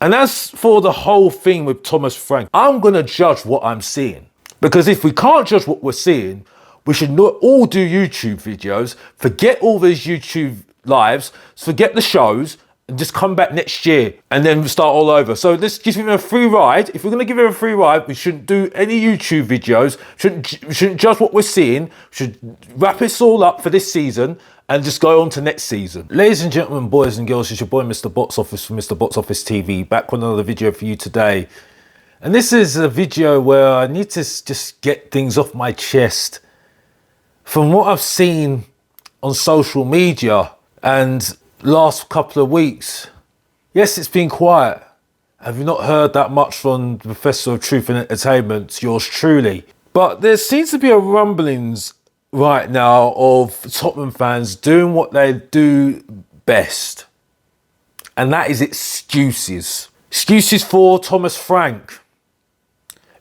And as for the whole thing with Thomas Frank, I'm going to judge what I'm seeing. Because if we can't judge what we're seeing, we should not all do YouTube videos, forget all these YouTube lives, forget the shows, and just come back next year and then start all over. So let's give him a free ride. If we're going to give him a free ride, we shouldn't do any YouTube videos, shouldn't judge what we're seeing, we should wrap this all up for this season and just go on to next season. Ladies and gentlemen, boys and girls, it's your boy Mr. Box Office from Mr. Box Office TV, back with another video for you today. And this is a video where I need to just get things off my chest. From what I've seen on social media and last couple of weeks, yes, it's been quiet. Have you not heard that much from the Professor of Truth and Entertainment, yours truly? But there seems to be a rumblings right now of Tottenham fans doing what they do best. And that is excuses. Excuses for Thomas Frank.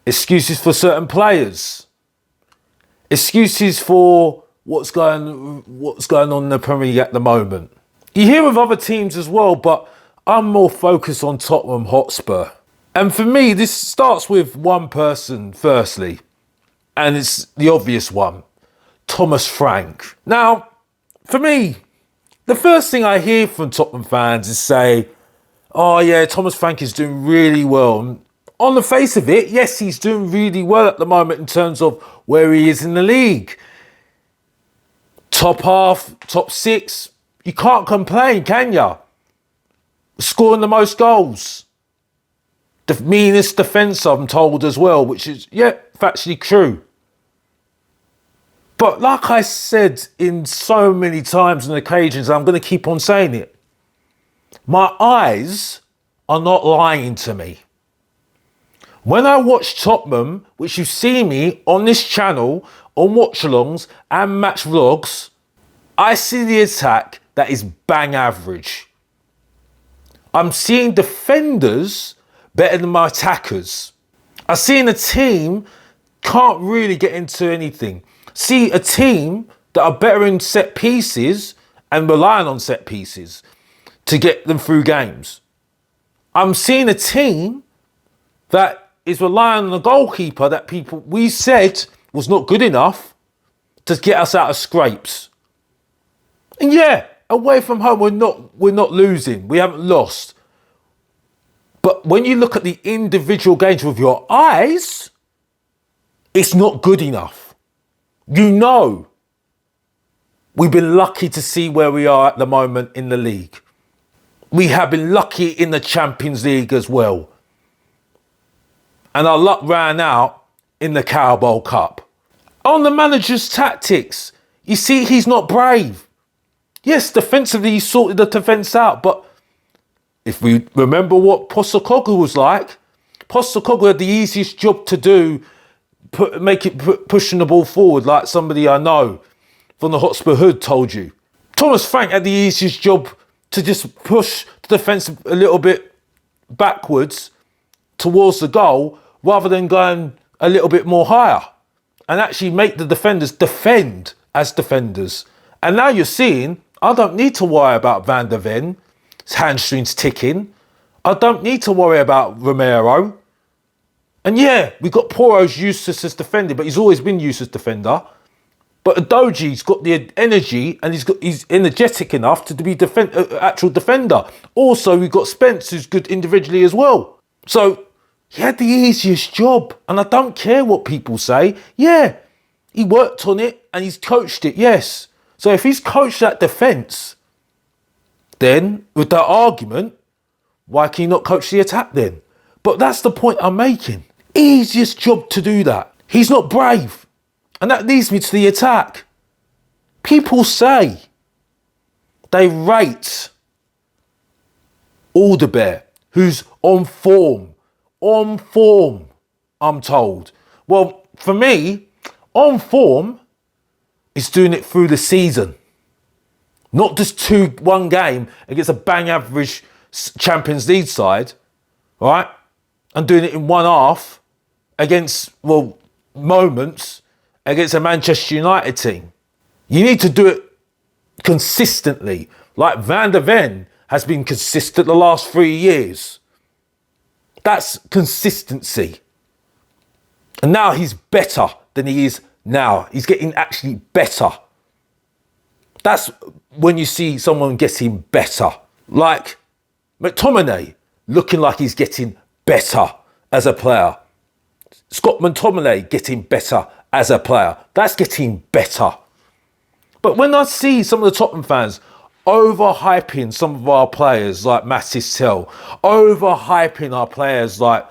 Excuses for certain players. Excuses for what's going on in the Premier League at the moment. You hear of other teams as well, but I'm more focused on Tottenham Hotspur. And for me, this starts with one person, firstly, and it's the obvious one, Thomas Frank. Now, for me, the first thing I hear from Tottenham fans is say, oh yeah, Thomas Frank is doing really well. On the face of it, yes, he's doing really well at the moment in terms of where he is in the league. Top half, top six, you can't complain, can you? Scoring the most goals. The meanest defence, I'm told as well, which is, yeah, factually true. But like I said in so many times and occasions, I'm going to keep on saying it. My eyes are not lying to me. When I watch Tottenham, which you see me on this channel, on watch-alongs and match vlogs, I see the attack that is bang average. I'm seeing defenders better than my attackers. I'm seeing a team can't really get into anything. See a team that are better in set pieces and relying on set pieces to get them through games. I'm seeing a team that is relying on a goalkeeper that we said was not good enough to get us out of scrapes. And yeah, away from home, we're not losing. We haven't lost. But when you look at the individual games with your eyes, it's not good enough. You know, we've been lucky to see where we are at the moment in the league. We have been lucky in the Champions League as well. And our luck ran out in the Carabao Cup. On the manager's tactics, you see he's not brave. Yes, defensively he sorted the defence out, but if we remember what Postecoglou was like, Postecoglou had the easiest job to do, pushing the ball forward, like somebody I know from the Hotspur Hood told you. Thomas Frank had the easiest job to just push the defence a little bit backwards towards the goal rather than going a little bit more higher and actually make the defenders defend as defenders. And now you're seeing, I don't need to worry about Van der Ven, his hamstrings ticking. I don't need to worry about Romero. And yeah, we got Poro's useless as defender, but he's always been useless defender. But Adoji's got the energy and he's energetic enough to be actual defender. Also, we've got Spence, who's good individually as well. So he had the easiest job, and I don't care what people say. Yeah, he worked on it and he's coached it, yes. So if he's coached that defence, then with that argument, why can he not coach the attack then? But that's the point I'm making. Easiest job to do that. He's not brave. And that leads me to the attack. People say they rate Alderweireld, who's on form, I'm told. Well, for me, on form is doing it through the season. Not just one game against a bang average Champions League side, right? And doing it in one half against, moments against a Manchester United team. You need to do it consistently. Like Van der Ven has been consistent the last 3 years. That's consistency. And now he's better than he is now. He's getting actually better. That's when you see someone getting better. Like McTominay, looking like he's getting better as a player. Scott McTominay getting better as a player. That's getting better. But when I see some of the Tottenham fans overhyping some of our players like Mattis Tell, overhyping our players like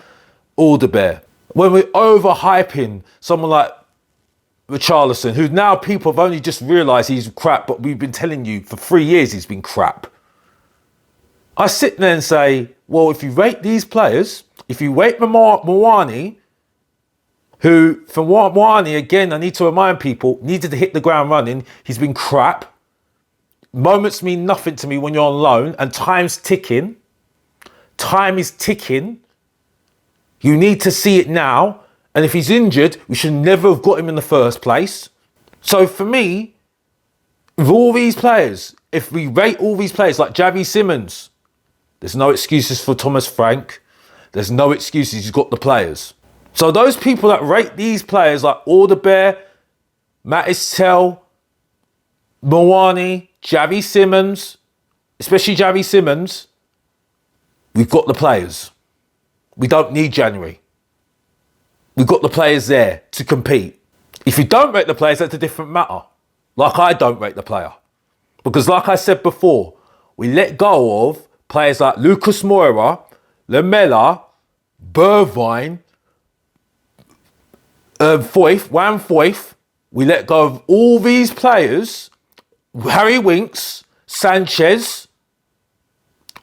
Alderweireld, when we're overhyping someone like Richarlison, who now people have only just realised he's crap, but we've been telling you for 3 years he's been crap. I sit there and say, well, if you rate these players, if you rate Moani, who, for Moani, again, I need to remind people, needed to hit the ground running. He's been crap. Moments mean nothing to me when you're on loan, and time's ticking. Time is ticking. You need to see it now. And if he's injured, we should never have got him in the first place. So for me, with all these players, if we rate all these players like Xavi Simons, there's no excuses for Thomas Frank. There's no excuses. He's got the players. So those people that rate these players like Alderweireld, Mattis Tell, Moani, Xavi Simons, especially Xavi Simons, we've got the players. We don't need January. We've got the players there to compete. If you don't rate the players, that's a different matter. Like I don't rate the player. Because like I said before, we let go of players like Lucas Moura, Lamela, Bergwijn, Foyth. We let go of all these players, Harry Winks, Sanchez,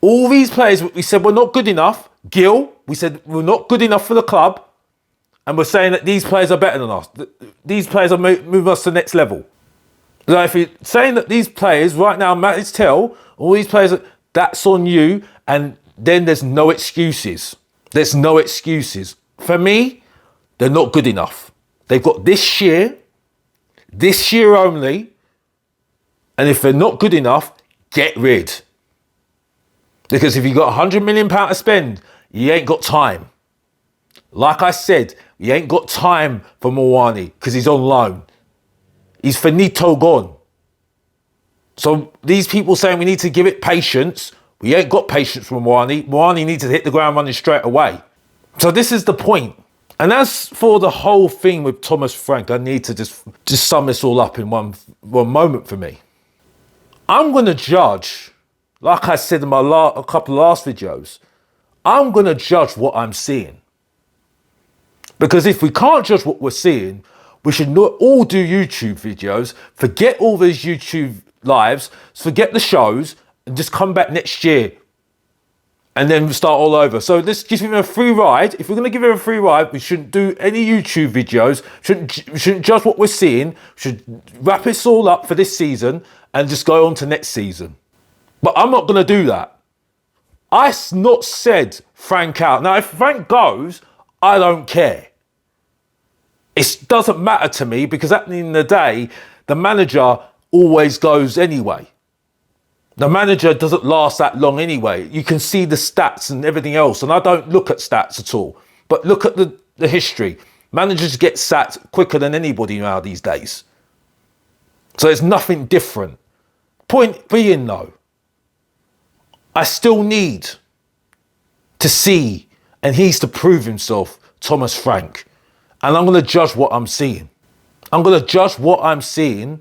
all these players we said were not good enough. Gil, we said we're not good enough for the club. And we're saying that these players are better than us. These players are moving us to the next level. So if you're saying that these players, right now, Mattis Tell, all these players, that's on you. And then there's no excuses. There's no excuses. For me, they're not good enough. They've got this year only. And if they're not good enough, get rid. Because if you've got £100 million to spend, you ain't got time. Like I said, you ain't got time for Moani because he's on loan. He's finito gone. So these people saying we need to give it patience, we ain't got patience for Moani. Moani needs to hit the ground running straight away. So this is the point. And as for the whole thing with Thomas Frank, I need to just sum this all up in one moment for me. I'm going to judge, like I said in my a couple of last videos, I'm going to judge what I'm seeing. Because if we can't judge what we're seeing, we should not all do YouTube videos, forget all these YouTube lives, forget the shows, and just come back next year and then start all over. So let's give him a free ride. If we're going to give him a free ride, we shouldn't do any YouTube videos, we shouldn't judge what we're seeing, we should wrap this all up for this season and just go on to next season. But I'm not going to do that. I've not said Frank out. Now, if Frank goes, I don't care. It doesn't matter to me because at the end of the day, the manager always goes anyway. The manager doesn't last that long anyway. You can see the stats and everything else. And I don't look at stats at all. But look at the history. Managers get sacked quicker than anybody now these days. So there's nothing different. Point being though, I still need to see, and he's to prove himself, Thomas Frank. And I'm going to judge what I'm seeing. I'm going to judge what I'm seeing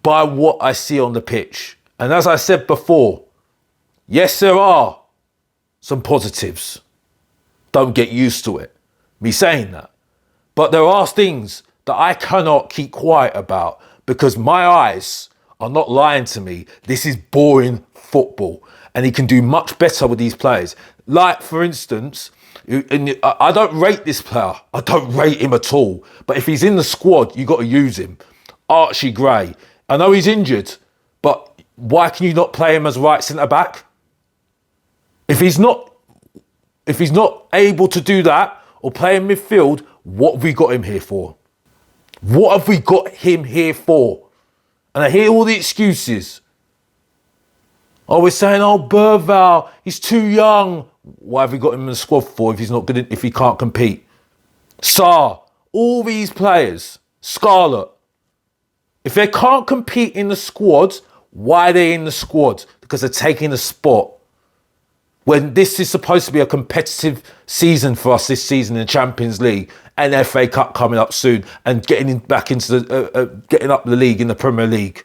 by what I see on the pitch. And as I said before, yes, there are some positives. Don't get used to it, me saying that. But there are things that I cannot keep quiet about because my eyes are not lying to me. This is boring football. And he can do much better with these players. Like, for instance, I don't rate this player. I don't rate him at all. But if he's in the squad, you've got to use him. Archie Gray. I know he's injured, but why can you not play him as right centre-back? If he's not able to do that or play in midfield, what have we got him here for? What have we got him here for? And I hear all the excuses. Oh, we're saying, oh, Bergwijn, he's too young. Why have we got him in the squad for if he's not good, if he can't compete? Sarr, all these players, Scarlett, if they can't compete in the squad, why are they in the squad? Because they're taking a spot. When this is supposed to be a competitive season for us this season in the Champions League and FA Cup coming up soon and back into getting up the league in the Premier League.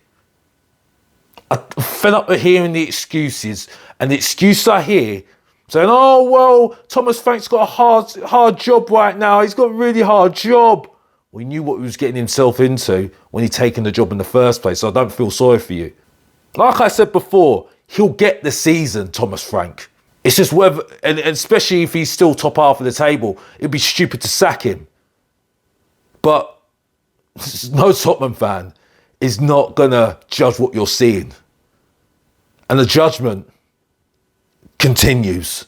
I'm fed up with hearing the excuses, and the excuse I hear saying, "Oh well, Thomas Frank's got a hard job right now. He's got a really hard job." We knew what he was getting himself into when he taken the job in the first place. So I don't feel sorry for you. Like I said before, he'll get the season, Thomas Frank. It's just whether, and especially if he's still top half of the table, it'd be stupid to sack him. But no Tottenham fan is not going to judge what you're seeing. And the judgment continues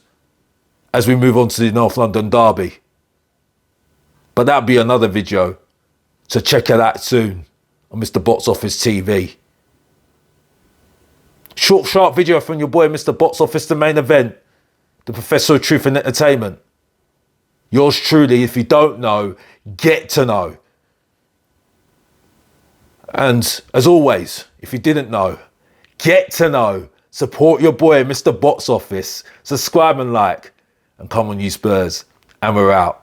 as we move on to the North London derby. But that'll be another video, so check it out soon on Mr. Box Office TV. Short, sharp video from your boy Mr. Box Office, the main event, the Professor of Truth and Entertainment. Yours truly, if you don't know, get to know. And as always, if you didn't know, get to know. Support your boy Mr. Box Office. Subscribe and like. And come on you Spurs. And we're out.